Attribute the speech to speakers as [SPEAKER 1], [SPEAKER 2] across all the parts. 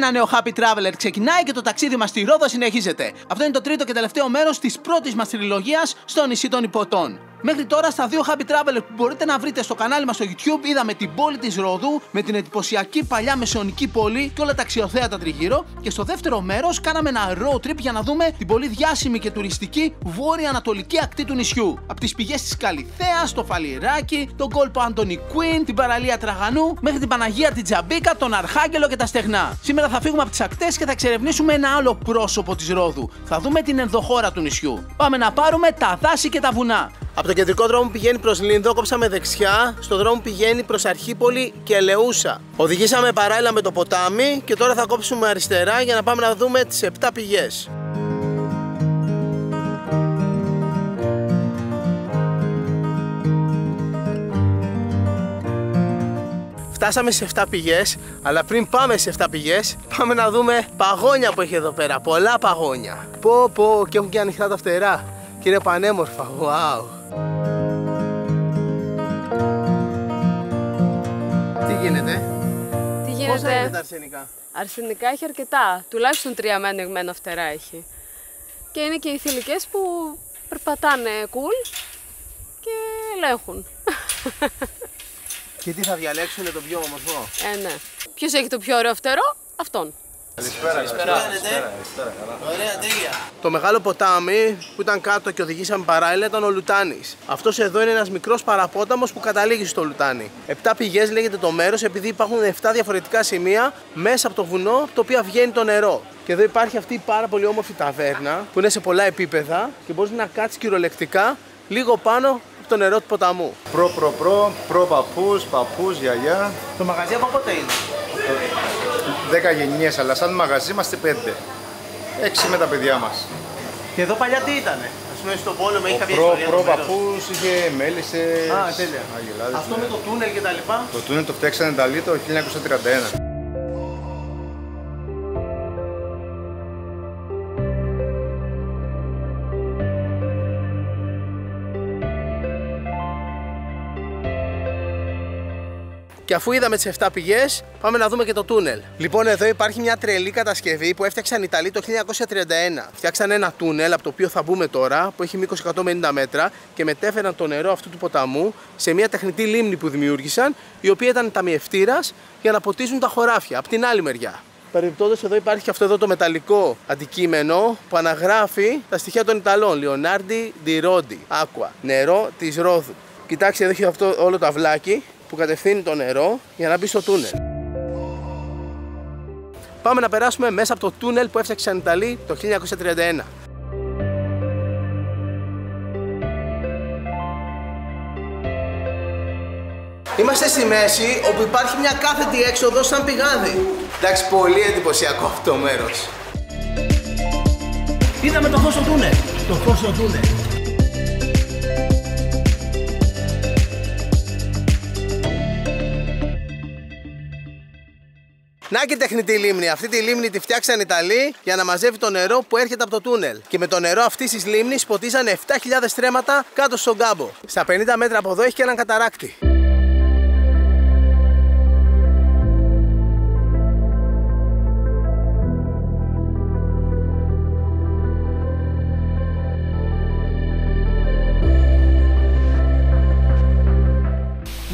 [SPEAKER 1] Ένα νέο Happy Traveler ξεκινάει και το ταξίδι μας στη Ρόδο συνεχίζεται. Αυτό είναι το τρίτο και τελευταίο μέρος της πρώτης μας τριλογίας στο νησί των Ιππωτών. Μέχρι τώρα στα δύο Happy Traveler που μπορείτε να βρείτε στο κανάλι μας στο YouTube είδαμε την πόλη της Ρόδου με την εντυπωσιακή παλιά μεσαιωνική πόλη και όλα τα αξιοθέατα τριγύρω. Και στο δεύτερο μέρος κάναμε ένα road trip για να δούμε την πολύ διάσημη και τουριστική βόρεια-ανατολική ακτή του νησιού. Από τις πηγές της Καλιθέας, το Φαλιράκι, τον κόλπο Άντονι Κουίν, την παραλία Τραγανού, μέχρι την Παναγία την Τζαμπίκα, τον Αρχάγγελο και τα στεγνά. Σήμερα θα φύγουμε από τις ακτές και θα εξερευνήσουμε ένα άλλο πρόσωπο της Ρόδου. Θα δούμε την ενδοχώρα του νησιού. Πάμε να πάρουμε τα δάση και τα βουνά. Από το κεντρικό δρόμο που πηγαίνει προς Λίνδο κόψαμε δεξιά, στο δρόμο που πηγαίνει προς Αρχίπολη και Ελεούσα. Οδηγήσαμε παράλληλα με το ποτάμι και τώρα θα κόψουμε αριστερά για να πάμε να δούμε τις 7 πηγές. Φτάσαμε σε 7 πηγές, αλλά πριν πάμε σε 7 πηγές, πάμε να δούμε παγόνια που έχει εδώ πέρα. Πολλά παγόνια. Πω, και έχουν και ανοιχτά τα φτερά. Και είναι πανέμορφα. Wow. Τι γίνεται? Πόσα είναι τα αρσενικά?
[SPEAKER 2] Αρσενικά έχει αρκετά. Τουλάχιστον 3 με ανοιγμένα φτερά έχει. Και είναι και οι θηλυκές που περπατάνε cool και ελέγχουν.
[SPEAKER 1] Και τι θα διαλέξουν το πιο όμορφο?
[SPEAKER 2] Ναι. Ποιος έχει το πιο ωραίο φτερό? Αυτόν.
[SPEAKER 1] Καλησπέρα. Ωραία, τέλεια. Το μεγάλο ποτάμι που ήταν κάτω και οδηγήσαμε παράλληλα ήταν ο Λουτάνης. Αυτός εδώ είναι ένας μικρός παραπόταμος που καταλήγει στο Λουτάνι. 7 πηγές λέγεται το μέρος επειδή υπάρχουν 7 διαφορετικά σημεία μέσα από το βουνό από το οποίο βγαίνει το νερό. Και εδώ υπάρχει αυτή η πάρα πολύ όμορφη ταβέρνα που είναι σε πολλά επίπεδα και μπορείς να κάτσεις κυριολεκτικά λίγο πάνω από το νερό του ποταμού.
[SPEAKER 3] Προ παππούς, γιαγιά.
[SPEAKER 1] Το μαγαζί από πότε είναι?
[SPEAKER 3] 10 γενιές, αλλά σαν μαγαζί είμαστε 5. 6 με τα παιδιά μας.
[SPEAKER 1] Και εδώ παλιά τι ήτανε? Ας πούμε στο πόλεμο είχε κάποια
[SPEAKER 3] ιστορία?
[SPEAKER 1] ιστορία?
[SPEAKER 3] Παππούς, είχε μέλισσες.
[SPEAKER 1] Α, τέλεια.
[SPEAKER 3] Αγελάδες,
[SPEAKER 1] αυτό
[SPEAKER 3] ναι.
[SPEAKER 1] με το τούνελ και τα λοιπά?
[SPEAKER 3] Το τούνελ το φτιάξανε Ιταλοί το 1931.
[SPEAKER 1] Και αφού είδαμε τις 7 πηγές, πάμε να δούμε και το τούνελ. Λοιπόν, εδώ υπάρχει μια τρελή κατασκευή που έφτιαξαν οι Ιταλοί το 1931. Φτιάξαν ένα τούνελ από το οποίο θα μπούμε τώρα, που έχει μήκος 150 μέτρα και μετέφεραν το νερό αυτού του ποταμού σε μια τεχνητή λίμνη που δημιούργησαν, η οποία ήταν ταμιευτήρας για να ποτίζουν τα χωράφια από την άλλη μεριά. Παρεμπιπτόντως, εδώ υπάρχει και αυτό εδώ το μεταλλικό αντικείμενο που αναγράφει τα στοιχεία των Ιταλών. Leonardi di Rodi, Aqua, νερό της Ρόδου. Κοιτάξτε, εδώ έχει αυτό όλο το αυλάκι που κατευθύνει το νερό για να μπει στο τούνελ. Πάμε να περάσουμε μέσα από το τούνελ που έφτιαξαν οι Ιταλοί το 1931. Είμαστε στη μέση όπου υπάρχει μια κάθετη έξοδος σαν πηγάδι. Εντάξει, πολύ εντυπωσιακό αυτό το μέρος. Είδαμε το φως στο τούνελ. Το φως στο τούνελ. Να και τεχνητή λίμνη. Αυτή τη λίμνη τη φτιάξαν οι Ιταλοί για να μαζεύει το νερό που έρχεται από το τούνελ. Και με το νερό αυτής της λίμνης ποτίζανε 7.000 στρέμματα κάτω στον κάμπο. Στα 50 μέτρα από εδώ έχει και έναν καταράκτη.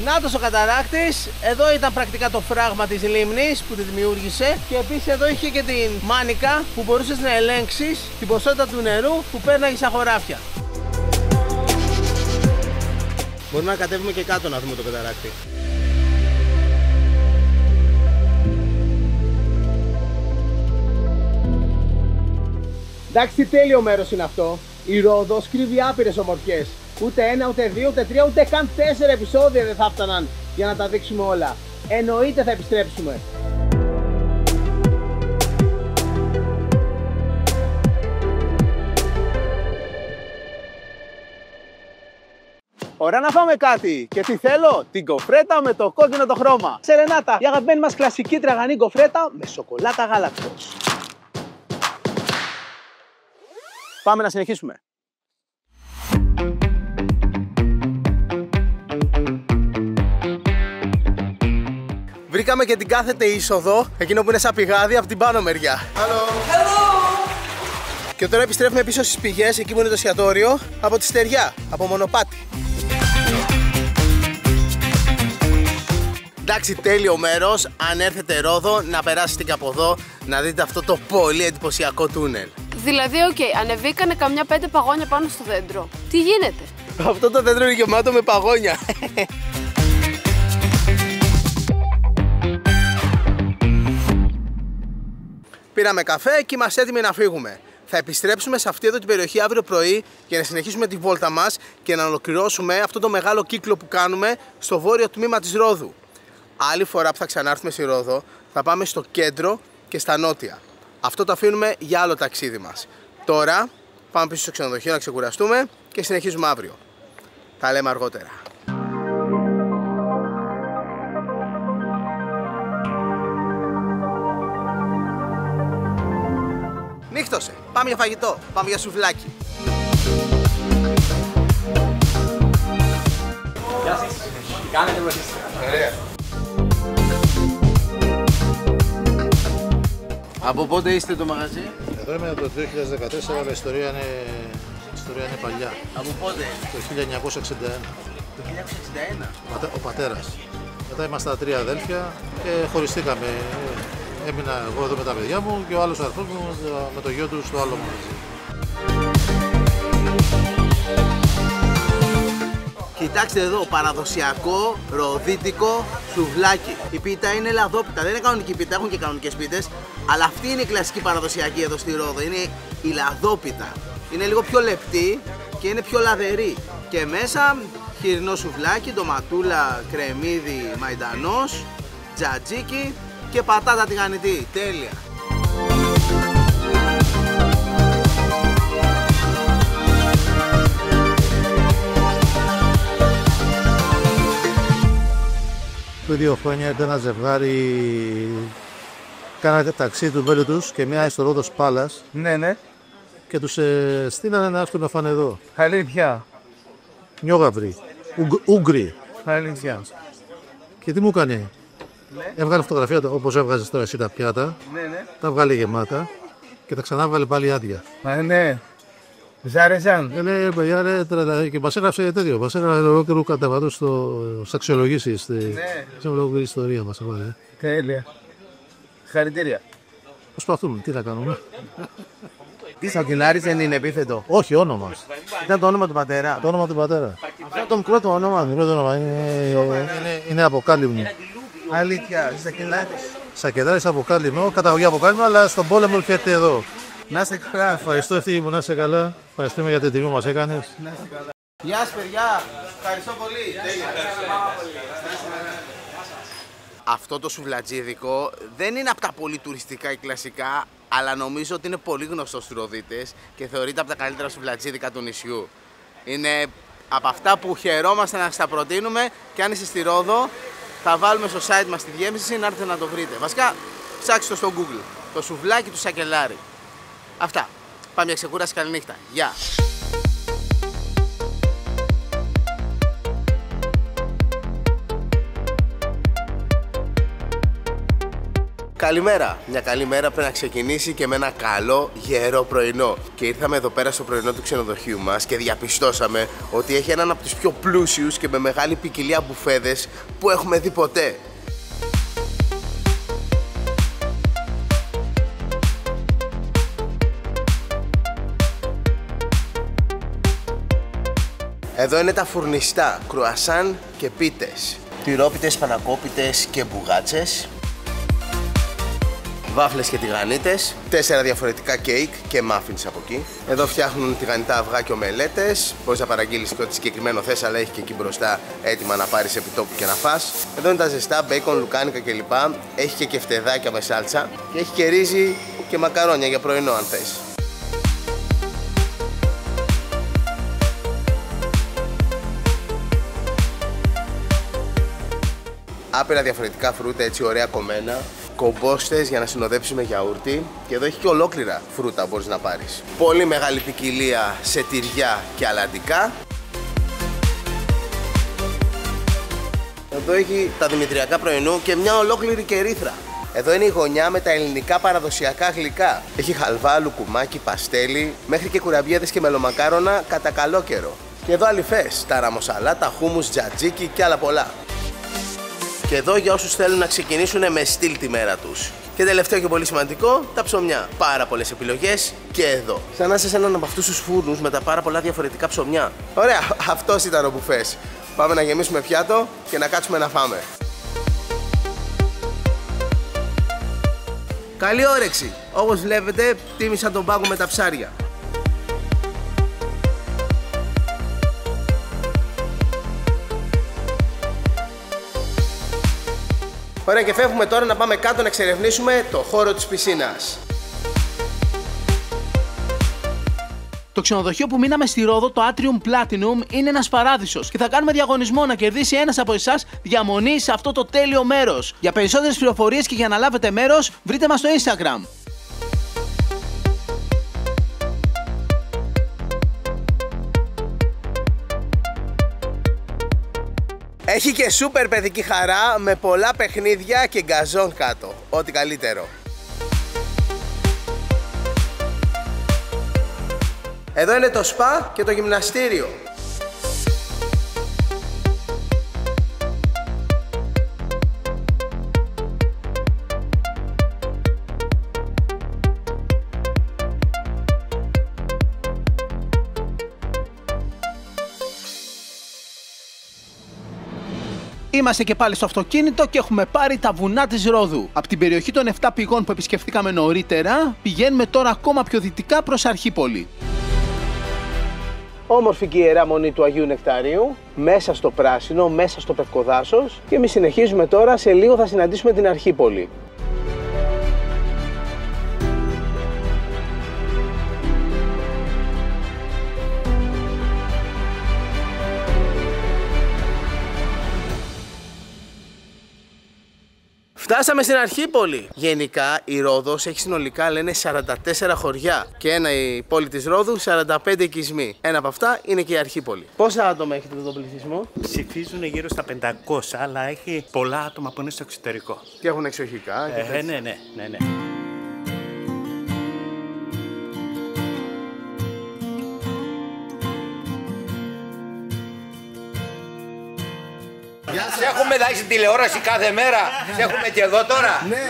[SPEAKER 1] Νάτος ο καταράκτης, εδώ ήταν πρακτικά το φράγμα της λίμνης που τη δημιούργησε και επίσης εδώ είχε και την μάνικα που μπορούσες να ελέγξεις την ποσότητα του νερού που πέρναγε στα χωράφια. Μπορούμε να κατέβουμε και κάτω να δούμε το καταράκτη. Εντάξει, τι τέλειο μέρος είναι αυτό. Η Ρόδος κρύβει άπειρες ομορφιές. Ούτε 1, ούτε 2, ούτε 3, ούτε καν 4 επεισόδια δεν θα έφταναν για να τα δείξουμε όλα. Εννοείται θα επιστρέψουμε. Ωραία να φάμε κάτι. Και τι θέλω? Την κοφρέτα με το κόκκινο το χρώμα. Σερενάτα, η αγαπημένη μας κλασική τραγανή κοφρέτα με σοκολάτα γάλακτος. Πάμε να συνεχίσουμε. Βρήκαμε και την κάθετη είσοδο, εκείνο που είναι σαν πηγάδι από την πάνω μεριά.
[SPEAKER 4] Hello.
[SPEAKER 1] Και τώρα επιστρέφουμε πίσω στις πηγές, εκεί που είναι το εστιατόριο, από τη στεριά, από μονοπάτι. Εντάξει, τέλειο μέρος. Αν έρθετε Ρόδο, να περάσετε και από εδώ, να δείτε αυτό το πολύ εντυπωσιακό τούνελ.
[SPEAKER 2] Δηλαδή, ανεβήκανε καμιά 5 παγόνια πάνω στο δέντρο. Τι γίνεται?
[SPEAKER 1] Αυτό το δέντρο είναι γεμάτο με παγόνια. Πήραμε καφέ και είμαστε έτοιμοι να φύγουμε. Θα επιστρέψουμε σε αυτή εδώ την περιοχή αύριο πρωί για να συνεχίσουμε τη βόλτα μας και να ολοκληρώσουμε αυτό το μεγάλο κύκλο που κάνουμε στο βόρειο τμήμα της Ρόδου. Άλλη φορά που θα ξανάρθουμε στη Ρόδο θα πάμε στο κέντρο και στα νότια. Αυτό το αφήνουμε για άλλο ταξίδι μας. Τώρα πάμε πίσω στο ξενοδοχείο να ξεκουραστούμε και συνεχίζουμε αύριο. Τα λέμε αργότερα. Νύχτωσε. Πάμε για φαγητό. Πάμε για σουβλάκι.
[SPEAKER 4] Γεια σας. Τι κάνετε, πώς είστε?
[SPEAKER 3] Ωραία.
[SPEAKER 1] Από πότε είστε το μαγαζί?
[SPEAKER 5] Εδώ είμαι από το 2014, αλλά η ιστορία είναι παλιά.
[SPEAKER 1] Από πότε?
[SPEAKER 5] Το 1961.
[SPEAKER 1] Το 1961.
[SPEAKER 5] Ο πατέρας. Μετά ήμασταν 3 αδέλφια και χωριστήκαμε. Έμεινα εγώ εδώ με τα παιδιά μου και ο άλλος αδερφός μου με το γιο του στο άλλο μαγαζί.
[SPEAKER 1] Κοιτάξτε εδώ, παραδοσιακό ροδίτικο σουβλάκι. Η πίτα είναι λαδόπιτα, δεν είναι κανονική πίτα, έχουν και κανονικές πίτες. Αλλά αυτή είναι η κλασική παραδοσιακή εδώ στη Ρόδο, είναι η λαδόπιτα. Είναι λίγο πιο λεπτή και είναι πιο λαδερή. Και μέσα χοιρινό σουβλάκι, ντοματούλα, κρεμμύδι, μαϊντανός, τζατζίκι και πατάτα τηγανιτή. Τέλεια!
[SPEAKER 5] Πριν 2 χρόνια ήταν ένα ζευγάρι, κάνανε ταξί του μέλου τους και μια στο Ρόδος Πάλας.
[SPEAKER 4] Ναι.
[SPEAKER 5] Και τους στείλανε να έρθουν να φάνε εδώ.
[SPEAKER 4] Αλήθεια.
[SPEAKER 5] Νιόγαυροι, Ούγγροι.
[SPEAKER 4] Αλήθεια.
[SPEAKER 5] Και τι μου έκανε? Έβγαλε φωτογραφία όπως έβγαζες τώρα εσύ τα πιάτα.
[SPEAKER 4] Ναι.
[SPEAKER 5] Τα βγάλε γεμάτα και τα ξανά βγάλε πάλι άδεια.
[SPEAKER 4] Ναι. Σ' άρεσαν?
[SPEAKER 5] Ναι, παιδιά, ναι, και μας έγραψε τέτοιο. Μας έγραψε ολόκληρο καταβατό στις αξιολογήσεις.
[SPEAKER 4] Ναι.
[SPEAKER 5] Σε ολόκληρη ιστορία μας έβαλε.
[SPEAKER 4] Τέλεια. Χαρητήρια.
[SPEAKER 5] Προσπαθούμε, τι θα κάνουμε.
[SPEAKER 6] Τι Σακελάρης δεν είναι επίθετο?
[SPEAKER 5] Όχι, όνομα.
[SPEAKER 6] Ήταν το όνομα του πατέρα.
[SPEAKER 5] Το όνομα του πατέρα.
[SPEAKER 6] Αυτό είναι το μικρό του όνομα.
[SPEAKER 5] Το πρώτο όνομα είναι Αποκάλυμνο.
[SPEAKER 6] Αλήθεια, Σακελάρης.
[SPEAKER 5] Σακελάρης Αποκάλυμνο, καταγωγή Αποκάλυμνο, αλλά στον πόλεμο έρχεται εδώ.
[SPEAKER 6] Να είσαι καλά.
[SPEAKER 5] Ευχαριστώ, Ευθύμη, να είσαι καλά. Ευχαριστούμε για την τιμή που μας έκανες.
[SPEAKER 1] Γεια σας παιδιά, ευχαριστώ πολύ. Αυτό το σουβλατζίδικο δεν είναι από τα πολύ τουριστικά ή κλασικά, αλλά νομίζω ότι είναι πολύ γνωστό στους Ροδίτες και θεωρείται από τα καλύτερα σουβλατζίδικα του νησιού. Είναι από αυτά που χαιρόμαστε να στα προτείνουμε και αν είστε στη Ρόδο θα βάλουμε στο site μας τη διεύθυνση να έρθετε να το βρείτε. Βασικά ψάξτε το στο Google, το σουβλάκι του Σακελάρη. Αυτά. Πάμε για ξεκούραση, καληνύχτα. Γεια. Καλημέρα. Μια καλή μέρα πρέπει να ξεκινήσει και με ένα καλό γερό πρωινό. Και ήρθαμε εδώ πέρα στο πρωινό του ξενοδοχείου μας και διαπιστώσαμε ότι έχει έναν από τους πιο πλούσιους και με μεγάλη ποικιλία μπουφέδες που έχουμε δει ποτέ. Εδώ είναι τα φουρνιστά, κρουασάν και πίτες. Τυρόπιτες, πανακόπιτες και μπουγάτσες. Βάφλες και τηγανίτες, 4 διαφορετικά κέικ και μάφινς από εκεί. Εδώ φτιάχνουν τηγανιτά αυγά και ομελέτες. Μπορείς να παραγγείλεις και ό,τι συγκεκριμένο θες, αλλά έχει και εκεί μπροστά έτοιμα να πάρεις επί τόπου και να φας. Εδώ είναι τα ζεστά, μπέικον, λουκάνικα κλπ. Έχει και κεφτεδάκια με σάλτσα και έχει και ρύζι και μακαρόνια για πρωινό αν θες. Άπειρα διαφορετικά φρούτα, έτσι ωραία κομμένα. Κομπόστες για να συνοδέψουμε γιαούρτι. Και εδώ έχει και ολόκληρα φρούτα μπορείς να πάρεις. Πολύ μεγάλη ποικιλία σε τυριά και αλαντικά.
[SPEAKER 7] Εδώ έχει τα δημητριακά πρωινού και μια ολόκληρη κερίθρα. Εδώ είναι η γωνιά με τα ελληνικά παραδοσιακά γλυκά. Έχει χαλβά, λουκουμάκι, παστέλι, μέχρι και κουραμπιέδες και μελομακάρονα κατά καλό καιρό. Και εδώ αληφές, τα ραμοσαλάτα, χούμους, τζατζίκι και άλλα πολλά. Και εδώ για όσους θέλουν να ξεκινήσουν με στυλ τη μέρα τους. Και τελευταίο και πολύ σημαντικό, τα ψωμιά. Πάρα πολλές επιλογές και εδώ. Σαν να είσαι σε έναν από αυτούς τους φούρνους με τα πάρα πολλά διαφορετικά ψωμιά. Ωραία, αυτός ήταν ο μπουφές. Πάμε να γεμίσουμε πιάτο και να κάτσουμε να φάμε. Καλή όρεξη! Όπως βλέπετε, τίμησα τον πάγκο με τα ψάρια. Ωραία, και φεύγουμε τώρα να πάμε κάτω να εξερευνήσουμε το χώρο της πισίνας.
[SPEAKER 1] Το ξενοδοχείο που μείναμε στη Ρόδο, το Atrium Platinum, είναι ένας παράδεισος και θα κάνουμε διαγωνισμό να κερδίσει ένας από εσάς διαμονή σε αυτό το τέλειο μέρος. Για περισσότερες πληροφορίες και για να λάβετε μέρος, βρείτε μας στο Instagram.
[SPEAKER 7] Έχει και σούπερ παιδική χαρά με πολλά παιχνίδια και γκαζόν κάτω. Ό,τι καλύτερο. Εδώ είναι το σπα και το γυμναστήριο.
[SPEAKER 1] Είμαστε και πάλι στο αυτοκίνητο και έχουμε πάρει τα βουνά της Ρόδου. Από την περιοχή των 7 πηγών που επισκεφθήκαμε νωρίτερα, πηγαίνουμε τώρα ακόμα πιο δυτικά προς Αρχίπολη.
[SPEAKER 7] Όμορφη και ιερά μονή του Αγίου Νεκταρίου, μέσα στο πράσινο, μέσα στο πευκοδάσος, και εμείς συνεχίζουμε τώρα, σε λίγο θα συναντήσουμε την Αρχίπολη. Φτάσαμε στην Αρχίπολη. Γενικά η Ρόδος έχει συνολικά, λένε, 44 χωριά και η πόλη της Ρόδου 45 οικισμοί. Ένα από αυτά είναι και η Αρχίπολη. Πόσα άτομα έχετε εδώ τον πληθυσμό?
[SPEAKER 8] Ψηφίζουν γύρω στα 500, αλλά έχει πολλά άτομα που είναι στο εξωτερικό.
[SPEAKER 7] Και έχουν εξοχικά.
[SPEAKER 8] Ναι.
[SPEAKER 9] Σε έχουμε δει στην τηλεόραση κάθε μέρα. Σε έχουμε και εδώ τώρα.
[SPEAKER 7] Ναι.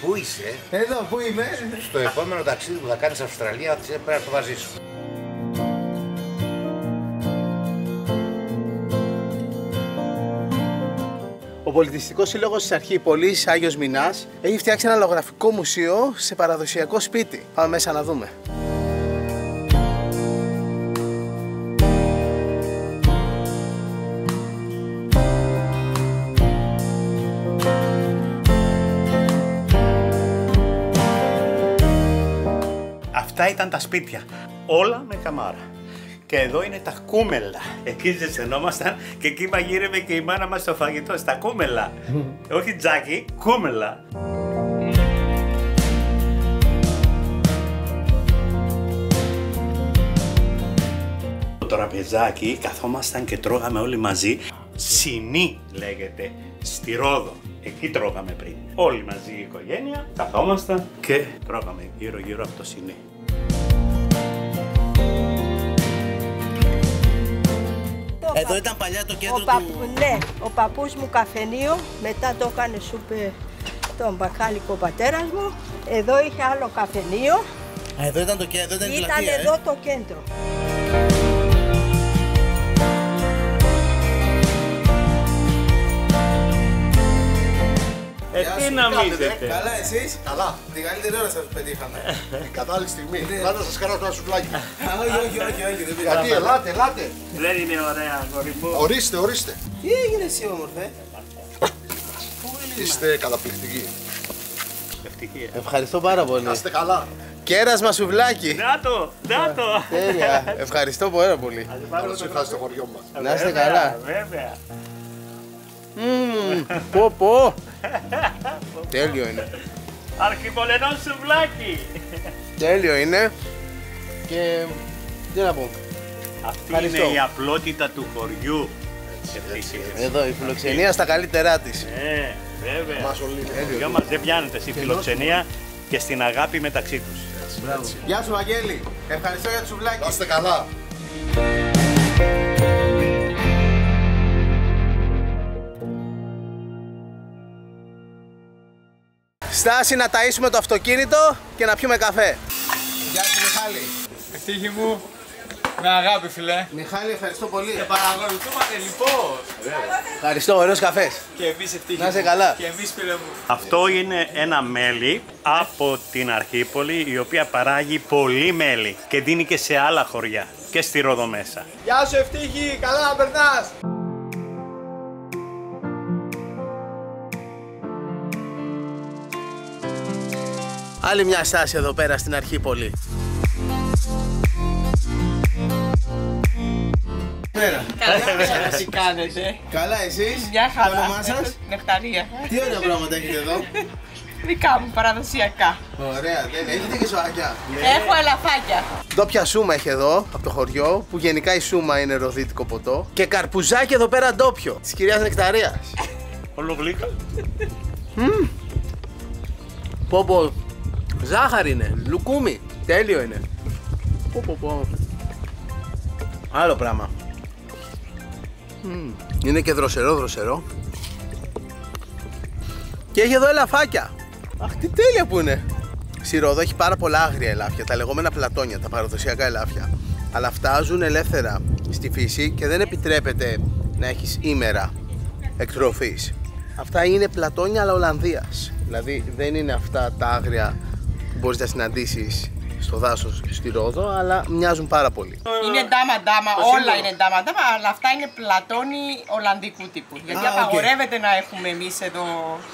[SPEAKER 9] Πού είσαι?
[SPEAKER 7] Εδώ, πού είμαι?
[SPEAKER 9] Στο επόμενο ταξίδι που θα κάνεις Αυστραλία πρέπει να το βάζεις.
[SPEAKER 7] Ο Πολιτιστικός Σύλλογος της Αρχίπολης, Άγιος Μινάς, έχει φτιάξει ένα λογογραφικό μουσείο σε παραδοσιακό σπίτι. Πάμε μέσα να δούμε.
[SPEAKER 8] Αυτά ήταν τα σπίτια, όλα με καμάρα. Και εδώ είναι τα κούμελα. Εκεί ζεσθενόμασταν και εκεί μαγείρευε και η μάνα μας το φαγητό, στα κούμελα. Όχι τζάκι, κούμελα. Το τραπεζάκι καθόμασταν και τρώγαμε όλοι μαζί. Σινή λέγεται, στη Ρόδο. Εκεί τρώγαμε πριν. Όλοι μαζί η οικογένεια καθόμασταν και τρώγαμε γύρω από το σινή.
[SPEAKER 7] Εδώ ήταν παλιά το κέντρο του...
[SPEAKER 10] Ναι, ο παππούς μου καφενείο, μετά το έκανε σούπερ τον μπακάλικο πατέρας μου. Εδώ είχε άλλο καφενείο.
[SPEAKER 7] Εδώ ήταν το κέντρο, ήταν η πλατεία.
[SPEAKER 10] Ήταν εδώ το κέντρο.
[SPEAKER 8] Τι νομίζετε?
[SPEAKER 7] Καλά, εσείς?
[SPEAKER 9] Καλά.
[SPEAKER 7] Την καλύτερη ώρα σας πετύχαμε.
[SPEAKER 9] Κατάλληλη στιγμή. Πάντα σας κάνω ένα σουβλάκι.
[SPEAKER 7] Όχι, δεν πειράζει.
[SPEAKER 9] Γιατί, ελάτε.
[SPEAKER 8] Δεν είναι ωραία, αγόρι μου.
[SPEAKER 9] Ορίστε.
[SPEAKER 7] Τι έγινε εσύ, όμορφε?
[SPEAKER 9] Είστε καταπληκτικοί.
[SPEAKER 7] Ευχαριστώ πάρα πολύ.
[SPEAKER 9] Να είστε καλά.
[SPEAKER 7] Κέρασμα σουβλάκι.
[SPEAKER 8] Να το.
[SPEAKER 7] Τέλεια. Ευχαριστώ πάρα πολύ.
[SPEAKER 9] Καλώς ήρθατε στο χωριό μας.
[SPEAKER 7] Να είστε καλά.
[SPEAKER 8] Βέβαια.
[SPEAKER 7] Πω. Τέλειο είναι.
[SPEAKER 8] Αρχιπολενό σουβλάκι.
[SPEAKER 7] Τέλειο είναι. Και τι να πω.
[SPEAKER 8] Αυτή είναι η απλότητα του χωριού.
[SPEAKER 7] Εδώ η φιλοξενία στα καλύτερά της.
[SPEAKER 8] Ναι, βέβαια. Οι δυο μας δεν πιάνεται στη φιλοξενία και στην αγάπη μεταξύ τους.
[SPEAKER 7] Γεια σου, Βαγγέλη. Ευχαριστώ για το σουβλάκι.
[SPEAKER 5] Να είστε καλά.
[SPEAKER 7] Στάση να ταΐσουμε το αυτοκίνητο και να πιούμε καφέ. Γεια σου, Μιχάλη.
[SPEAKER 6] Ευτύχη μου. Με αγάπη, φιλέ.
[SPEAKER 7] Μιχάλη, ευχαριστώ πολύ.
[SPEAKER 6] Παρακολουθούμε λοιπόν.
[SPEAKER 7] Ευχαριστώ, ωραίος καφές.
[SPEAKER 6] Και εμείς ευτύχη.
[SPEAKER 7] Να είσαι καλά.
[SPEAKER 6] Και εμείς, φίλε μου.
[SPEAKER 8] Αυτό είναι ένα μέλι από την Αρχίπολη, η οποία παράγει πολύ μέλι και δίνει και σε άλλα χωριά και στη Ρόδο μέσα.
[SPEAKER 6] Γεια σου, ευτύχη. Καλά να περνάς.
[SPEAKER 7] Άλλη μια στάση εδώ πέρα στην Αρχίπολη.
[SPEAKER 11] Καλά, τι κάνετε.
[SPEAKER 7] Καλά, εσείς.
[SPEAKER 11] Μια χαρά.
[SPEAKER 7] Το όνομά σας?
[SPEAKER 11] Νεκταρία.
[SPEAKER 7] Τι ωραία πράγματα έχετε εδώ.
[SPEAKER 11] Δικά μου, παραδοσιακά.
[SPEAKER 7] Ωραία, δεν έχετε και ζωάκια.
[SPEAKER 11] Έχω ελαφάκια.
[SPEAKER 7] Ντόπια σούμα έχει εδώ από το χωριό, που γενικά η σούμα είναι ροδίτικο ποτό. Και καρπουζάκι εδώ πέρα ντόπιο, της κυρίας Νεκταρίας.
[SPEAKER 8] Όλο γλύκα.
[SPEAKER 7] Πω, ζάχαρη είναι, λουκούμι, τέλειο είναι. Πω. Άλλο πράγμα. Είναι και δροσερό. Και έχει εδώ ελαφάκια. Αχ, τι τέλεια που είναι. Στη Ρόδο έχει πάρα πολλά άγρια ελάφια, τα λεγόμενα πλατόνια, τα παραδοσιακά ελάφια. Αλλά αυτά ζουν ελεύθερα στη φύση και δεν επιτρέπεται να έχεις ήμερα εκτροφής. Αυτά είναι πλατόνια αλλά Ολλανδίας. Δηλαδή δεν είναι αυτά τα άγρια που μπορείς να συναντήσεις στο δάσος στη Ρόδο, αλλά μοιάζουν πάρα πολύ.
[SPEAKER 11] Είναι ντάμα, όλα είναι ντάμα, αλλά αυτά είναι πλατόνι Ολλανδικού τύπου. Γιατί απαγορεύεται να έχουμε εμείς εδώ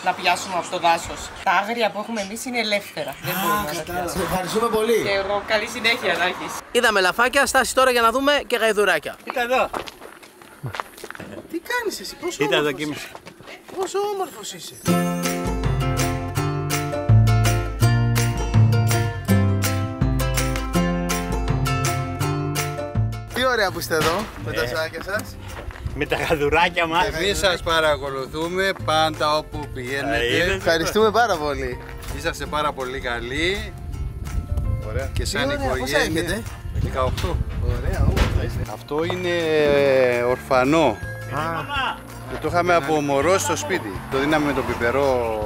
[SPEAKER 11] να πιάσουμε από το δάσος. Τα άγρια που έχουμε εμείς είναι ελεύθερα. Δεν μπορούμε να τα πιάσουμε.
[SPEAKER 7] Ευχαριστούμε πολύ.
[SPEAKER 11] Και εγώ καλή συνέχεια να έχεις.
[SPEAKER 7] Είδαμε λαφάκια, στάση τώρα για να δούμε και γαϊδουράκια.
[SPEAKER 8] Κοίτα εδώ.
[SPEAKER 7] Τι κάνεις εσύ, πόσο όμορφος είσαι. Τι ωραία που είστε εδώ με τα ζωάκια σας.
[SPEAKER 8] Με τα γαϊδουράκια μας.
[SPEAKER 6] Εμείς σας παρακολουθούμε πάντα όπου πηγαίνετε.
[SPEAKER 7] Ευχαριστούμε πάρα πολύ.
[SPEAKER 6] Είσαστε πάρα πολύ καλοί. Ωραία. Και σαν οικογένεια.
[SPEAKER 7] Πόσα έχετε?
[SPEAKER 6] 18.
[SPEAKER 7] Ωραία, όμορφα είστε.
[SPEAKER 6] Αυτό είναι ορφανό. Και το είχαμε από μωρό στο σπίτι. Το δίναμε με το πιπερό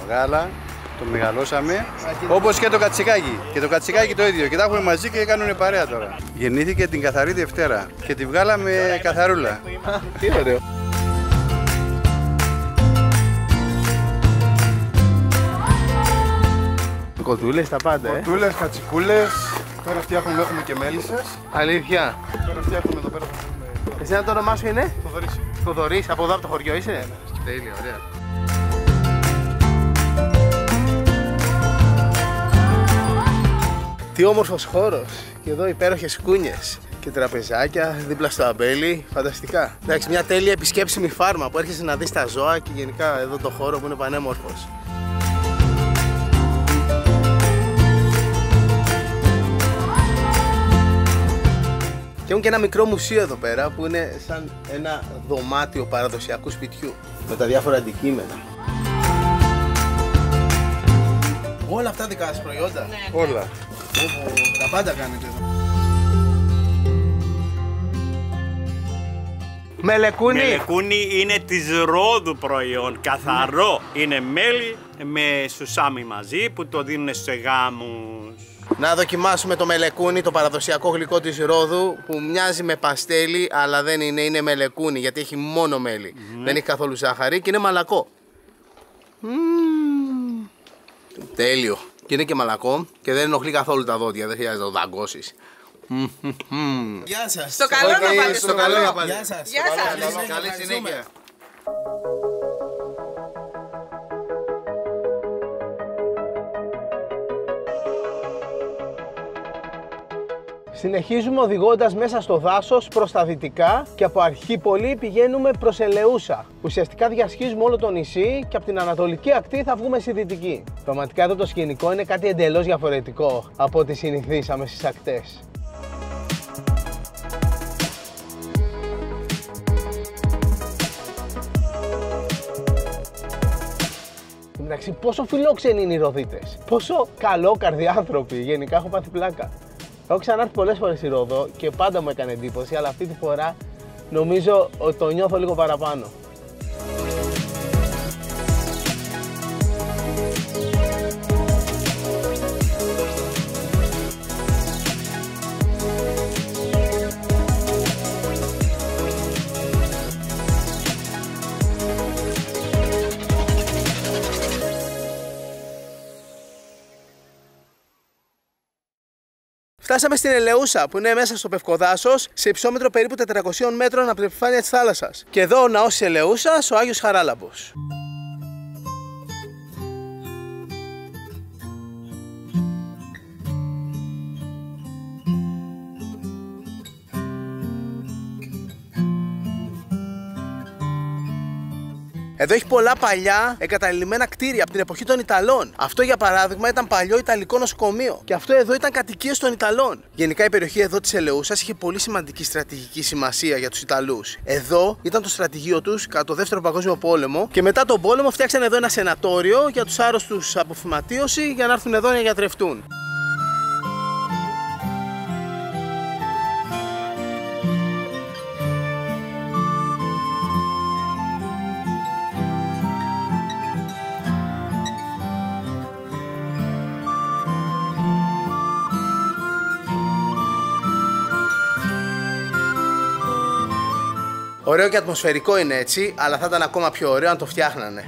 [SPEAKER 6] γάλα, το μεγαλώσαμε. Όπως και το κατσικάκι. Και το κατσικάκι το ίδιο. Και τα έχουμε μαζί και κάνουν παρέα τώρα. Γεννήθηκε την καθαρή Δευτέρα και τη βγάλαμε καθαρούλα.
[SPEAKER 7] Τι ωραίο. Κοτούλες τα πάντα,
[SPEAKER 12] Κοτούλες, κατσικούλες. Τώρα φτιάχνουμε, έχουμε και μέλισσες.
[SPEAKER 7] Αλήθεια.
[SPEAKER 12] Τώρα φτιάχνουμε εδώ πέρα.
[SPEAKER 7] Εσένα το όνομά σου είναι?
[SPEAKER 12] Θοδωρής.
[SPEAKER 7] Θοδωρής, από εδώ από το χωριό είσαι? Τέλεια, ωραία. Τι όμορφος χώρος. Και εδώ υπέροχες κούνιες και τραπεζάκια δίπλα στο αμπέλι. Φανταστικά. Εντάξει, μια τέλεια επισκέψιμη φάρμα που έρχεσαι να δεις τα ζώα και γενικά εδώ το χώρο που είναι πανέμορφος. Και έχουν και ένα μικρό μουσείο εδώ πέρα που είναι σαν ένα δωμάτιο παραδοσιακού σπιτιού με τα διάφορα αντικείμενα. Όλα αυτά δικά σας προϊόντα?
[SPEAKER 11] Ναι.
[SPEAKER 6] Όλα.
[SPEAKER 7] Τα πάντα κάνετε εδώ. Μελεκούνι.
[SPEAKER 8] Μελεκούνι είναι της Ρόδου προϊόν, καθαρό. Είναι μέλι με σουσάμι μαζί που το δίνουν σε γάμους.
[SPEAKER 7] Να δοκιμάσουμε το μελεκούνι, το παραδοσιακό γλυκό της Ρόδου που μοιάζει με παστέλι αλλά δεν είναι, είναι μελεκούνι γιατί έχει μόνο μέλι. Δεν έχει καθόλου ζάχαρη και είναι μαλακό. Τέλειο. Και είναι και μαλακό και δεν ενοχλεί καθόλου τα δόντια, δεν χρειάζεται να το δαγκώσεις. Γεια σας.
[SPEAKER 11] Στο καλό να πάτε, στο καλό.
[SPEAKER 7] Γεια σας.
[SPEAKER 11] Γεια σας.
[SPEAKER 7] Καλή συνέχεια. Συνεχίζουμε οδηγώντας μέσα στο δάσος προς τα δυτικά και από Αρχίπολη πηγαίνουμε προς Ελεούσα. Ουσιαστικά διασχίζουμε όλο το νησί και από την ανατολική ακτή θα βγούμε στη δυτική. Πραγματικά εδώ το σκηνικό είναι κάτι εντελώς διαφορετικό από ό,τι συνηθίσαμε στις ακτές.
[SPEAKER 1] Εντάξει, πόσο φιλόξενοι είναι οι Ροδίτες. Πόσο καλόκαρδοι άνθρωποι. Γενικά έχω πάθει πλάκα. Έχω ξανάρθει πολλές φορές στη Ρόδο και πάντα μου έκανε εντύπωση, αλλά αυτή τη φορά νομίζω ότι το νιώθω λίγο παραπάνω. Φτάσαμε στην Ελεούσα, που είναι μέσα στο Πευκοδάσος, σε υψόμετρο περίπου 400 μέτρων από την επιφάνεια της θάλασσας. Και εδώ ο ναός της Ελεούσας, ο Άγιος Χαράλαμπος. Εδώ έχει πολλά παλιά εγκαταλειμμένα κτίρια από την εποχή των Ιταλών. Αυτό για παράδειγμα ήταν παλιό Ιταλικό νοσοκομείο. Και αυτό εδώ ήταν κατοικίες των Ιταλών. Γενικά η περιοχή εδώ της Ελεούσας είχε πολύ σημαντική στρατηγική σημασία για τους Ιταλούς. Εδώ ήταν το στρατηγείο τους κατά το Δεύτερο Παγκόσμιο Πόλεμο. Και μετά τον πόλεμο φτιάξαν εδώ ένα σενατόριο για τους άρρωστους από φυματίωση για να έρθουν εδώ να γιατρευτούν. Ωραίο και ατμοσφαιρικό είναι έτσι, αλλά θα ήταν ακόμα πιο ωραίο αν το φτιάχνανε.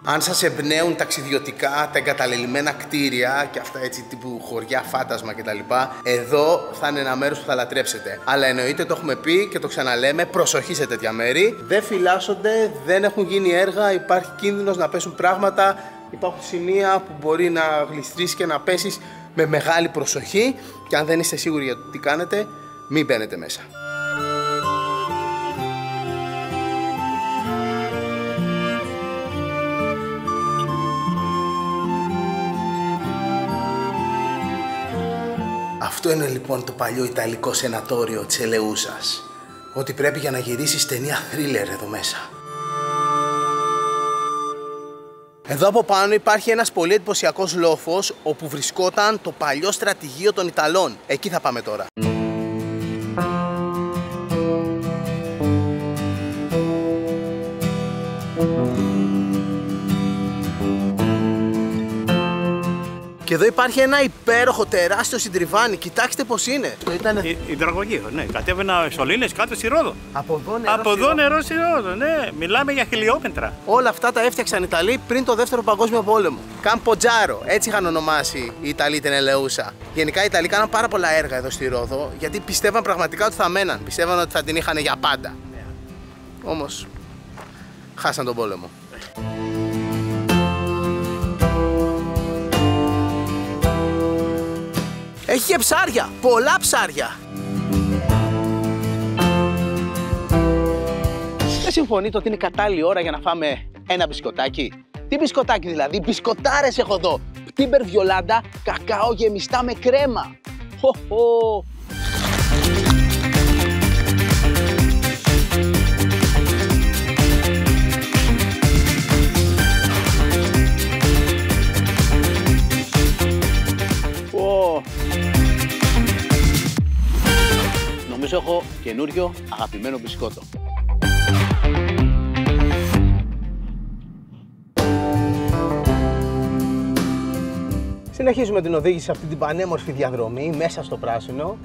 [SPEAKER 1] Αν σας εμπνέουν ταξιδιωτικά τα εγκαταλελειμμένα κτίρια και αυτά έτσι τύπου χωριά φάντασμα κτλ., εδώ θα είναι ένα μέρος που θα λατρέψετε. Αλλά εννοείται, το έχουμε πει και το ξαναλέμε, προσοχή σε τέτοια μέρη. Δεν φυλάσσονται, δεν έχουν γίνει έργα, υπάρχει κίνδυνος να πέσουν πράγματα, υπάρχουν σημεία που μπορεί να γλιστρήσεις και να πέσεις με μεγάλη προσοχή και αν δεν είστε σίγουροι για το τι κάνετε, μην μπαίνετε μέσα. Αυτό είναι λοιπόν το παλιό Ιταλικό σενατόριο της Ελεούσας. Ό,τι πρέπει για να γυρίσεις ταινία θρίλερ εδώ μέσα. Εδώ από πάνω υπάρχει ένας πολύ εντυπωσιακός λόφος όπου βρισκόταν το παλιό στρατηγείο των Ιταλών. Εκεί θα πάμε τώρα. Και εδώ υπάρχει ένα υπέροχο τεράστιο συντριβάνι. Κοιτάξτε πώς είναι.
[SPEAKER 8] Υδραγωγείο, ναι. Κατέβαινα σωλήνες κάτω στη Ρόδο.
[SPEAKER 1] Από εδώ
[SPEAKER 8] νερό στη Ρόδο, ναι. Μιλάμε για χιλιόμετρα.
[SPEAKER 1] Όλα αυτά τα έφτιαξαν οι Ιταλοί πριν το Δεύτερο Παγκόσμιο Πόλεμο. Καμποτζάρο, έτσι είχαν ονομάσει οι Ιταλοί την Ελεούσα. Γενικά οι Ιταλοί κάναν πάρα πολλά έργα εδώ στη Ρόδο γιατί πιστεύαν πραγματικά ότι θα μέναν. Πιστεύαν ότι θα την είχαν για πάντα. Όμως χάσαν τον πόλεμο. Έχει και ψάρια, πολλά ψάρια. Δεν συμφωνείτε ότι είναι κατάλληλη ώρα για να φάμε ένα μπισκοτάκι? Τι μπισκοτάκι δηλαδή? Μπισκοτάρες έχω εδώ. Τίμπερ βιολάντα, κακάο γεμιστά με κρέμα. Χοχο. Νομίζω έχω καινούριο αγαπημένο μπισκότο. Συνεχίζουμε την οδήγηση σε αυτή την πανέμορφη διαδρομή μέσα στο πράσινο.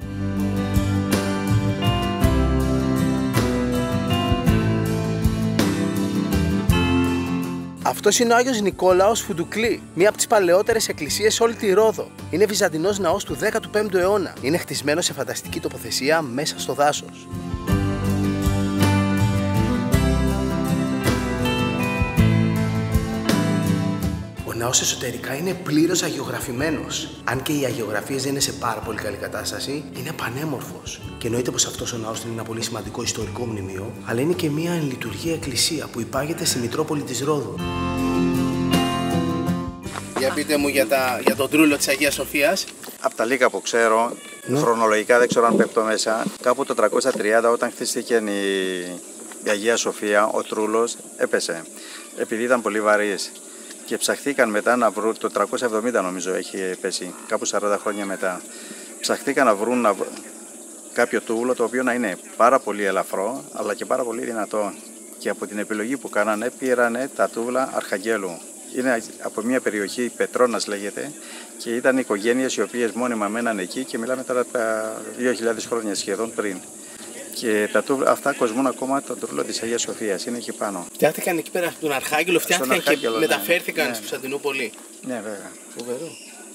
[SPEAKER 1] Αυτός είναι ο Άγιος Νικόλαος Φουντουκλή, μία από τις παλαιότερες εκκλησίες σε όλη τη Ρόδο. Είναι βυζαντινός ναός του 15ου αιώνα. Είναι χτισμένο σε φανταστική τοποθεσία μέσα στο δάσος. Ο ναός εσωτερικά είναι πλήρως αγιογραφημένος. Αν και οι αγιογραφίες δεν είναι σε πάρα πολύ καλή κατάσταση, είναι πανέμορφος. Και εννοείται πως αυτός ο ναός είναι ένα πολύ σημαντικό ιστορικό μνημείο, αλλά είναι και μια εν λειτουργία εκκλησία που υπάγεται στη Μητρόπολη της Ρόδου.
[SPEAKER 7] Για πείτε μου για τον τρούλο της Αγίας Σοφίας.
[SPEAKER 6] Από τα λίγα που ξέρω, χρονολογικά δεν ξέρω αν πέφτω μέσα, κάπου το 330 όταν χτίστηκε η Αγία Σοφία, ο τρούλος έπεσε επειδή ήταν πολύ βαρύς. Και ψαχτήκαν μετά να βρουν, το 370 νομίζω έχει πέσει, κάπου 40 χρόνια μετά. Ψαχτήκαν να βρουν κάποιο τούβλο το οποίο να είναι πάρα πολύ ελαφρό αλλά και πάρα πολύ δυνατό. Και από την επιλογή που κάνανε πήρανε τα τούβλα Αρχαγγέλου. Είναι από μια περιοχή, Πετρώνας λέγεται, και ήταν οικογένειες οι οποίες μόνιμα μένανε εκεί και μιλάμε τώρα τα 2.000 χρόνια σχεδόν πριν. Και τα τούβλα αυτά κοσμούν ακόμα τον τρούλο της Αγίας Σοφίας, είναι εκεί πάνω.
[SPEAKER 7] Φτιάχτηκαν εκεί πέρα τον Αρχάγγελο, φτιάχτηκαν και μεταφέρθηκαν στη Κωνσταντινούπολη.
[SPEAKER 6] Ναι, βέβαια.
[SPEAKER 7] Φοβερό.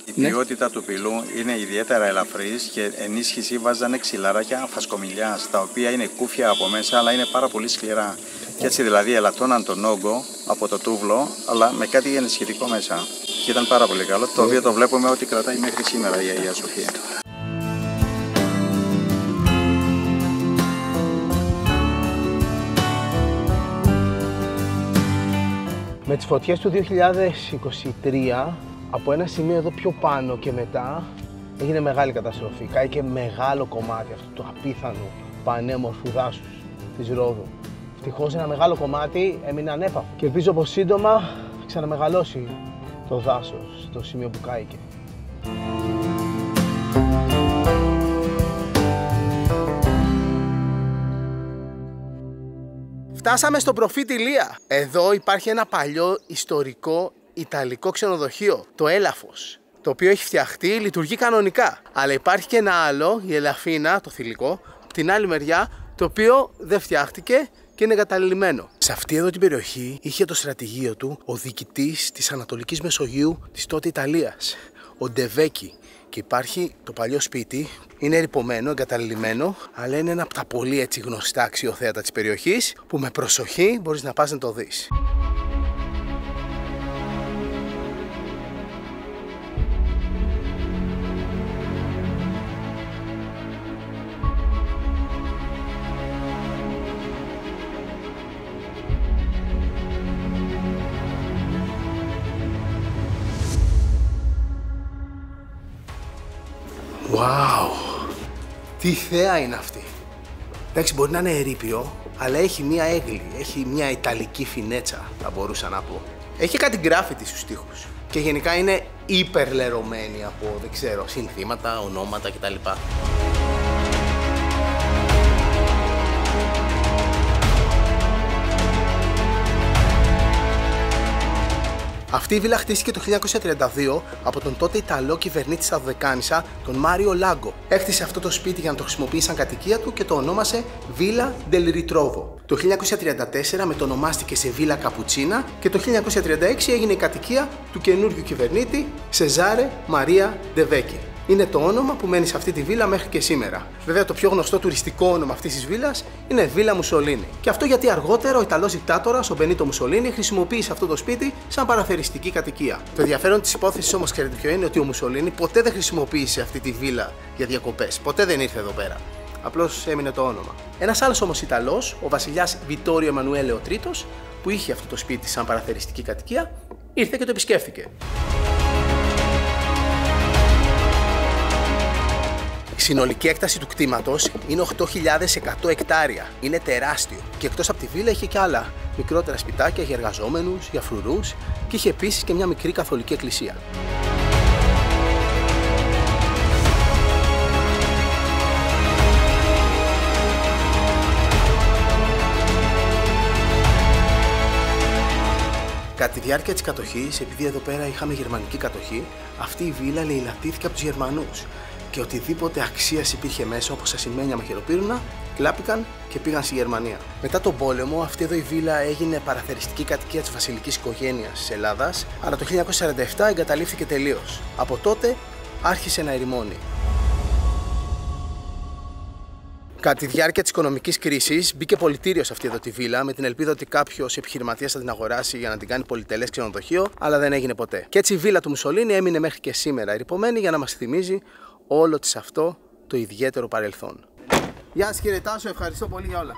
[SPEAKER 6] Η ποιότητα του πυλού είναι ιδιαίτερα ελαφρύς και ενίσχυση βάζανε ξυλαράκια φασκομηλιάς, τα οποία είναι κούφια από μέσα αλλά είναι πάρα πολύ σκληρά. Και έτσι δηλαδή ελαττώναν τον όγκο από το τούβλο, αλλά με κάτι ενισχυτικό μέσα. Και ήταν πάρα πολύ καλό, το οποίο το βλέπουμε ότι κρατάει μέχρι σήμερα η Αγία Σοφία.
[SPEAKER 1] Με τις φωτιές του 2023, από ένα σημείο εδώ πιο πάνω και μετά, έγινε μεγάλη καταστροφή. Κάηκε μεγάλο κομμάτι αυτού του απίθανου πανέμορφου δάσους της Ρόδου. Ευτυχώς ένα μεγάλο κομμάτι έμεινε ανέπαφο και ελπίζω πως σύντομα ξαναμεγαλώσει το δάσος στο σημείο που κάηκε.
[SPEAKER 7] Φτάσαμε στον προφήτη Ηλία. Εδώ υπάρχει ένα παλιό ιστορικό Ιταλικό ξενοδοχείο, το Έλαφος, το οποίο έχει φτιαχτεί, λειτουργεί κανονικά. Αλλά υπάρχει και ένα άλλο, η Ελαφίνα, το θηλυκό, από την άλλη μεριά, το οποίο δεν φτιάχτηκε και είναι εγκαταλειμμένο. Σε αυτή εδώ την περιοχή είχε το στρατηγείο του ο διοικητής της Ανατολικής Μεσογείου της τότε Ιταλίας, ο Ντεβέκη. Και υπάρχει το παλιό σπίτι, είναι ρυπωμένο, εγκαταλειμμένο, αλλά είναι ένα από τα πολύ έτσι γνωστά αξιοθέατα της περιοχής που με προσοχή μπορείς να πας να το δεις. Wow! Τι θέα είναι αυτή! Εντάξει, μπορεί να είναι ερείπιο, αλλά έχει μία έγκλη, έχει μία ιταλική φινέτσα, θα μπορούσα να πω. Έχει κάτι γκράφιτι στους τοίχους και γενικά είναι υπερλερωμένη από, δεν ξέρω, συνθήματα, ονόματα κτλ. Αυτή η βίλα χτίστηκε το 1932 από τον τότε Ιταλό κυβερνήτη στα Δωδεκάνησα, τον Μάριο Λάγκο. Έκτισε αυτό το σπίτι για να το χρησιμοποιήσει σαν κατοικία του και το ονόμασε Villa del Ritrovo. Το 1934 μετονομάστηκε σε Βίλα Καπουτσίνα και το 1936 έγινε η κατοικία του καινούριου κυβερνήτη Σεζάρε Μαρία Ντεβέκη. Είναι το όνομα που μένει σε αυτή τη βίλα μέχρι και σήμερα. Βέβαια, το πιο γνωστό τουριστικό όνομα αυτής της βίλας είναι Βίλα Μουσολίνη. Και αυτό γιατί αργότερα ο Ιταλός δικτάτορας, ο Μπενίτο Μουσολίνη, χρησιμοποίησε αυτό το σπίτι σαν παραθεριστική κατοικία. Το ενδιαφέρον της υπόθεσης όμως, ξέρετε ποιο είναι, ότι ο Μουσολίνη ποτέ δεν χρησιμοποίησε αυτή τη βίλα για διακοπές. Ποτέ δεν ήρθε εδώ πέρα. Απλώς έμεινε το όνομα. Ένας άλλος όμως Ιταλός, ο βασιλιάς Βιτόριο Εμμανουέλε ο Τρίτος, που είχε αυτό το σπίτι σαν παραθεριστική κατοικία, ήρθε και το επισκέφθηκε. Η συνολική έκταση του κτήματος είναι 8.100 εκτάρια. Είναι τεράστιο. Και εκτός από τη βίλα είχε και άλλα μικρότερα σπιτάκια για εργαζόμενους, για φρουρούς και είχε επίσης και μια μικρή καθολική εκκλησία. Κατά τη διάρκεια της κατοχής, επειδή εδώ πέρα είχαμε γερμανική κατοχή, αυτή η βίλα λαιλατήθηκε από τους Γερμανούς. Και οτιδήποτε αξίας υπήρχε μέσα, όπως ασημένια μαχαιροπύρουνα, κλάπηκαν και πήγαν στη Γερμανία. Μετά τον πόλεμο, αυτή εδώ η βίλα έγινε παραθεριστική κατοικία της βασιλικής οικογένειας της Ελλάδας, αλλά το 1947 εγκαταλείφθηκε τελείως. Από τότε άρχισε να ερημώνει. Κατά τη διάρκεια της οικονομικής κρίσης, μπήκε πολιτήριο σε αυτή εδώ τη βίλα με την ελπίδα ότι κάποιος επιχειρηματίας θα την αγοράσει για να την κάνει πολυτελές ξενοδοχείο, αλλά δεν έγινε ποτέ. Και έτσι η βίλα του Μουσολίνη έμεινε μέχρι και σήμερα ερειπωμένη για να μας θυμίζει όλο της αυτό το ιδιαίτερο παρελθόν. Γεια σας κύριε Τάσο, ευχαριστώ πολύ για όλα.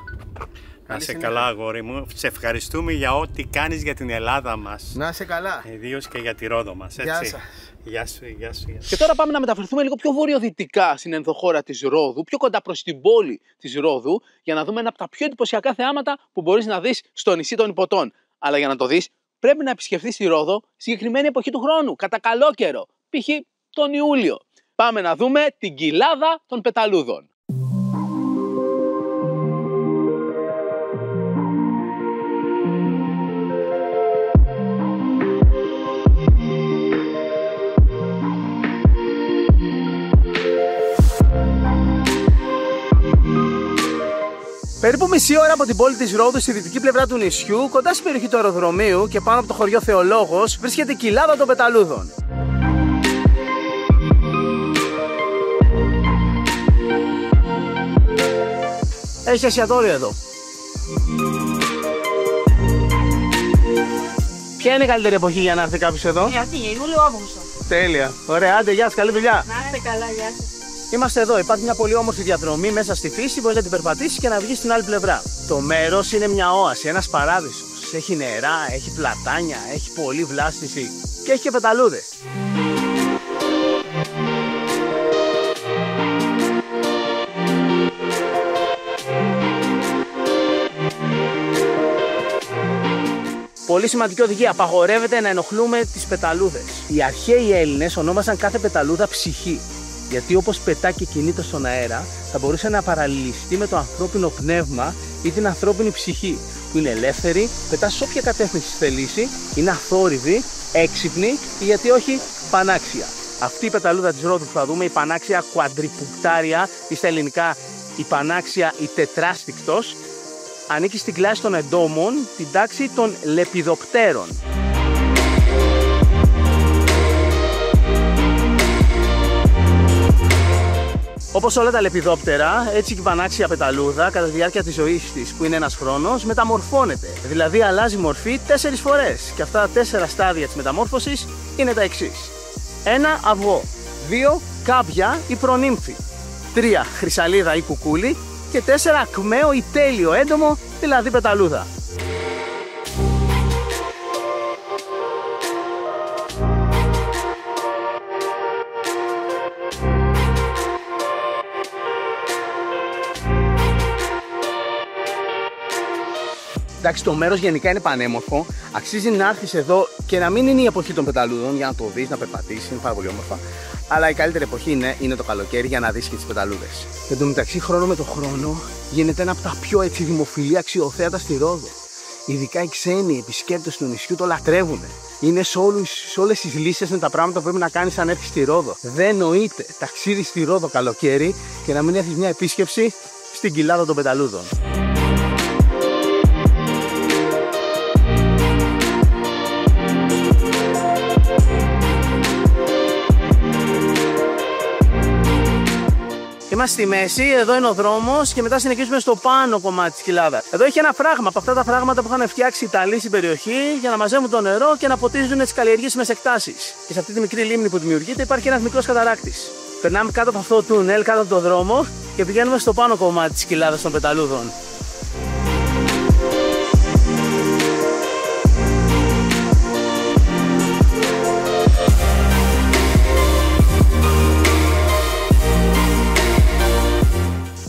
[SPEAKER 8] Να είσαι καλά, αγόρι μου. Σε ευχαριστούμε για ό,τι κάνεις για την Ελλάδα μας.
[SPEAKER 1] Να είσαι καλά.
[SPEAKER 8] Ιδίως και για τη Ρόδο μας, έτσι.
[SPEAKER 1] Γεια σας.
[SPEAKER 8] Γεια σου, γεια σου.
[SPEAKER 1] Και τώρα πάμε να μεταφερθούμε λίγο πιο βορειοδυτικά στην ενδοχώρα της Ρόδου, πιο κοντά προς την πόλη της Ρόδου, για να δούμε ένα από τα πιο εντυπωσιακά θεάματα που μπορείς να δεις στο νησί των Ιππωτών. Αλλά για να το δεις, πρέπει να επισκεφθείς τη Ρόδο συγκεκριμένη εποχή του χρόνου, κατά καλό καιρό, π.χ. τον Ιούλιο. Πάμε να δούμε την κοιλάδα των πεταλούδων. Περίπου μισή ώρα από την πόλη της Ρόδου στη δυτική πλευρά του νησιού, κοντά στην περιοχή του αεροδρομίου και πάνω από το χωριό Θεολόγος, βρίσκεται η κοιλάδα των πεταλούδων. Έχει εστιατόριο εδώ. Ποια είναι η καλύτερη εποχή για να έρθει κάποιος εδώ?
[SPEAKER 10] Αυτή, Ιούλιο-Αύγουστο.
[SPEAKER 1] Τέλεια. Ωραία, άντε, γεια σας, καλή δουλειά.
[SPEAKER 10] Να είστε καλά, γεια σας.
[SPEAKER 1] Είμαστε εδώ, υπάρχει μια πολύ όμορφη διαδρομή μέσα στη φύση, μπορείς να την περπατήσεις και να βγεις στην άλλη πλευρά. Το μέρος είναι μια όαση, ένας παράδεισος. Έχει νερά, έχει πλατάνια, έχει πολλή βλάστηση και έχει και πεταλούδες. Πολύ σημαντική οδηγία, απαγορεύεται να ενοχλούμε τις πεταλούδες. Οι αρχαίοι Έλληνες ονόμασαν κάθε πεταλούδα ψυχή. Γιατί όπως πετά και κινείται στον αέρα, θα μπορούσε να παραλληλιστεί με το ανθρώπινο πνεύμα ή την ανθρώπινη ψυχή, που είναι ελεύθερη, πετά σε όποια κατεύθυνση θελήσει, είναι αθόρυβη, έξυπνη ή γιατί όχι πανάξια. Αυτή η πεταλούδα της Ρόδου που θα δούμε, η πανάξια quadripuktaria ή στα ελληνικά η πανάξια η τετράστικτος, ανήκει στην κλάση των εντόμων, την τάξη των λεπιδοπτέρων. Όπως όλα τα λεπιδόπτερα, έτσι και η πανάξια πεταλούδα κατά τη διάρκεια της ζωής της, που είναι ένας χρόνος, μεταμορφώνεται. Δηλαδή αλλάζει μορφή 4 φορές. Και αυτά τα 4 στάδια της μεταμόρφωσης είναι τα εξής. 1. Αυγό. 2. Κάμπια ή προνύμφη. 3. Χρυσαλίδα ή κουκούλι. Και 4. Ακμαίο ή τέλειο έντομο, δηλαδή πεταλούδα. Εντάξει, το μέρος γενικά είναι πανέμορφο. Αξίζει να έρθεις εδώ και να μην είναι η εποχή των πεταλούδων για να το δεις, να περπατήσεις, είναι πάρα πολύ όμορφα. Αλλά η καλύτερη εποχή είναι το καλοκαίρι για να δεις και τις πεταλούδες. Εν τω μεταξύ, χρόνο με το χρόνο γίνεται ένα από τα πιο έτσι δημοφιλή αξιοθέατα στη Ρόδο. Ειδικά οι ξένοι επισκέπτες του νησιού το λατρεύουν. Είναι σε όλες τις λίστες με τα πράγματα που πρέπει να κάνεις αν έρθεις στη Ρόδο. Δεν νοείται ταξίδι στη Ρόδο καλοκαίρι και να μην έχεις μια επίσκεψη στην κοιλάδα των πεταλούδων. Είμαστε στη μέση, εδώ είναι ο δρόμος και μετά συνεχίζουμε στο πάνω κομμάτι της κοιλάδας. Εδώ έχει ένα φράγμα από αυτά τα φράγματα που είχαν φτιάξει οι Ιταλοί στην περιοχή για να μαζεύουν το νερό και να ποτίζουν τις καλλιεργήσιμες εκτάσεις. Και σε αυτή τη μικρή λίμνη που δημιουργείται υπάρχει ένας μικρός καταράκτης. Περνάμε κάτω από αυτό το τούνελ, κάτω από το δρόμο και πηγαίνουμε στο πάνω κομμάτι της κοιλάδας των πεταλούδων.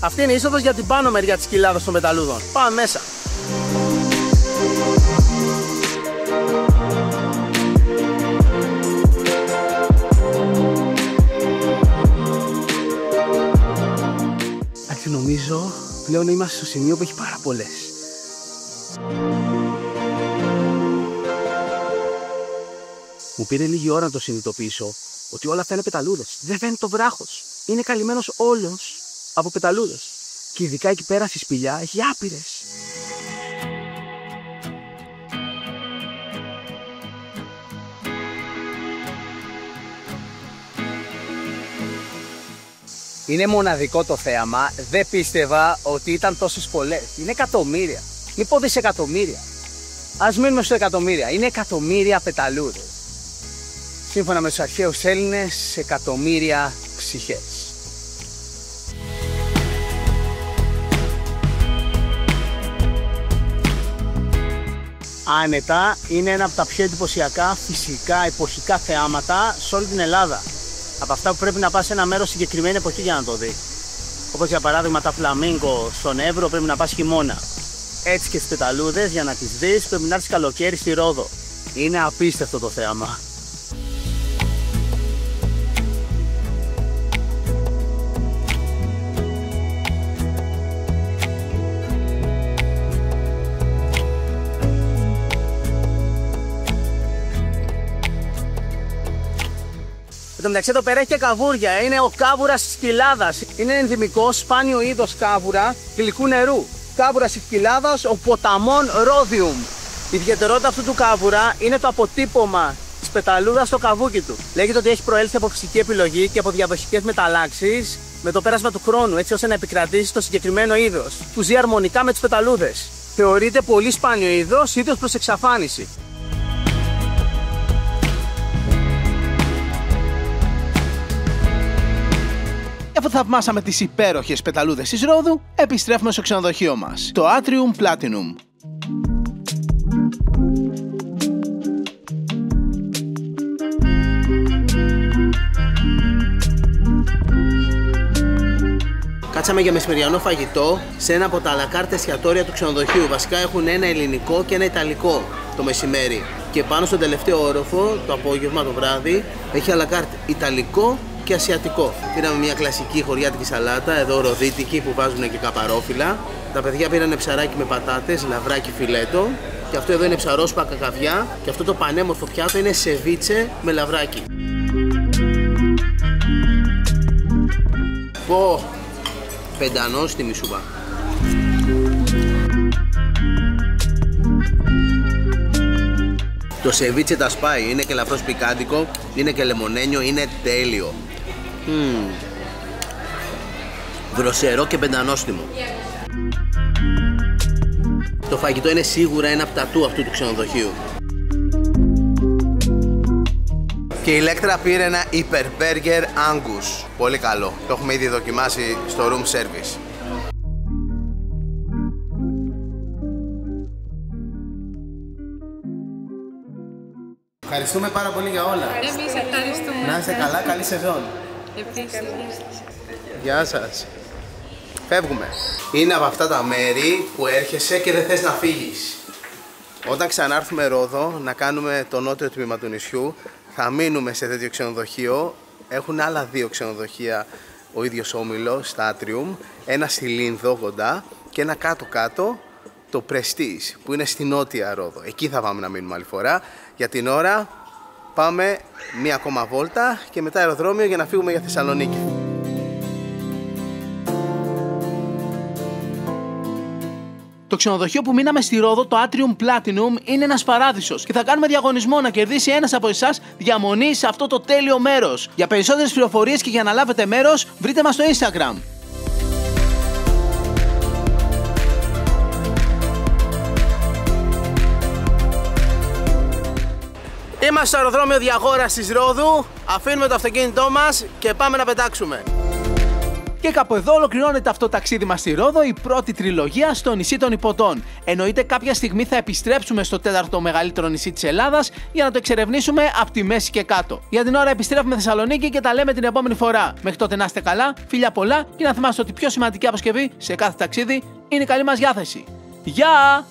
[SPEAKER 1] Αυτή είναι η είσοδος για την πάνω μεριά της κοιλάδας των πεταλούδων. Πάμε μέσα. Νομίζω πλέον είμαστε στο σημείο που έχει πάρα πολλές. Μου πήρε λίγη ώρα να το συνειδητοποιήσω ότι όλα αυτά είναι πεταλούδες. Δεν φαίνεται το βράχος. Είναι καλυμμένος όλος από πεταλούδες. Και ειδικά εκεί πέρα στη σπηλιά έχει άπειρες. Είναι μοναδικό το θέαμα, δεν πίστευα ότι ήταν τόσες πολλές. Είναι εκατομμύρια, μην πω δισεκατομμύρια. Ας μείνουμε στο εκατομμύρια, είναι εκατομμύρια πεταλούδες. Σύμφωνα με τους αρχαίους Έλληνες, εκατομμύρια ψυχές. άνετα. Είναι ένα από τα πιο εντυπωσιακά φυσικά εποχικά θεάματα σε όλη την Ελλάδα. Από αυτά που πρέπει να πας σε ένα μέρος συγκεκριμένη εποχή για να το δει. Όπως για παράδειγμα τα φλαμίνγκο στον Εύρο πρέπει να πας χειμώνα. Έτσι και στις πεταλούδες για να τις δεις πρέπει να έρθεις καλοκαίρι στη Ρόδο. Είναι απίστευτο το θέαμα. Εν τω μεταξύ εδώ πέρα έχει και καβούρια. Είναι ο κάβουρας της Κοιλάδας. Είναι ενδυμικό σπάνιο είδος κάβουρα γλυκού νερού. Κάβουρας της Κοιλάδας, ο ποταμών Ρόδιουμ. Η ιδιαιτερότητα αυτού του κάβουρα είναι το αποτύπωμα της πεταλούδας στο καβούκι του. Λέγεται ότι έχει προέλθει από φυσική επιλογή και από διαδοχικές μεταλλάξεις με το πέρασμα του χρόνου, έτσι ώστε να επικρατήσει το συγκεκριμένο είδος, που ζει αρμονικά με τις πεταλούδες. Θεωρείται πολύ σπάνιο είδος, είδος προς εξαφάνιση.
[SPEAKER 13] Αφού θαυμάσαμε τις υπέροχες πεταλούδες της Ρόδου, επιστρέφουμε στο ξενοδοχείο μας, το Atrium Platinum.
[SPEAKER 1] Κάτσαμε για μεσημεριανό φαγητό σε ένα από τα αλακάρτε εστιατόρια του ξενοδοχείου. Βασικά έχουν ένα ελληνικό και ένα ιταλικό το μεσημέρι. Και πάνω στον τελευταίο όροφο, το απόγευμα, το βράδυ, έχει αλακάρτε ιταλικό και ασιατικό. Πήραμε μια κλασική χωριάτικη σαλάτα, εδώ ροδίτικη που βάζουν και καπαρόφυλλα. Τα παιδιά πήρανε ψαράκι με πατάτες, λαβράκι φιλέτο. Και αυτό εδώ είναι ψαρόσπακα καβιά. Και αυτό το πανέμορφο πιάτο είναι σεβίτσε με λαβράκι. Πω, πεντανόστιμη σούπα. Το σεβίτσε τα σπάει, είναι και ελαφρώς πικάντικο, είναι και λεμονένιο, είναι τέλειο. Δροσερό και πεντανόστιμο. Το φαγητό είναι σίγουρα ένα από τα του αυτού του ξενοδοχείου. Και η Ηλέκτρα πήρε ένα υπερμπέργκερ Angus. Πολύ καλό. Το έχουμε ήδη δοκιμάσει στο room service. Ευχαριστούμε πάρα πολύ για όλα.
[SPEAKER 2] Εμείς ευχαριστούμε.
[SPEAKER 1] Να είστε καλά, καλή σεζόν.
[SPEAKER 2] Επίσης.
[SPEAKER 1] Γεια σας. Φεύγουμε. Είναι από αυτά τα μέρη που έρχεσαι και δεν θες να φύγεις. Όταν ξανάρθουμε Ρόδο να κάνουμε το νότιο τμήμα του νησιού, θα μείνουμε σε τέτοιο ξενοδοχείο. Έχουν άλλα δύο ξενοδοχεία ο ίδιος όμιλος στα Atrium. Ένα στη Λίνδο κοντά και ένα κάτω-κάτω, το Prestige, που είναι στη νότια Ρόδο. Εκεί θα πάμε να μείνουμε άλλη φορά. Για την ώρα πάμε μία ακόμα βόλτα και μετά αεροδρόμιο για να φύγουμε για Θεσσαλονίκη.
[SPEAKER 13] Το ξενοδοχείο που μείναμε στη Ρόδο, το Atrium Platinum, είναι ένας παράδεισος και θα κάνουμε διαγωνισμό να κερδίσει ένας από εσάς διαμονή σε αυτό το τέλειο μέρος. Για περισσότερες πληροφορίες και για να λάβετε μέρος, βρείτε μας στο Instagram.
[SPEAKER 1] Είμαστε στο αεροδρόμιο Διαγόρας της Ρόδου, αφήνουμε το αυτοκίνητό μας και πάμε να πετάξουμε.
[SPEAKER 13] Και κάπου εδώ ολοκληρώνεται αυτό το ταξίδι μας στη Ρόδο, η πρώτη τριλογία στο νησί των Ιππωτών. Εννοείται κάποια στιγμή θα επιστρέψουμε στο τέταρτο μεγαλύτερο νησί της Ελλάδας για να το εξερευνήσουμε από τη μέση και κάτω. Για την ώρα επιστρέφουμε Θεσσαλονίκη και τα λέμε την επόμενη φορά. Μέχρι τότε να είστε καλά, φιλιά πολλά και να θυμάστε ότι η πιο σημαντική αποσκευή σε κάθε ταξίδι είναι η καλή μας διάθεση. Γεια!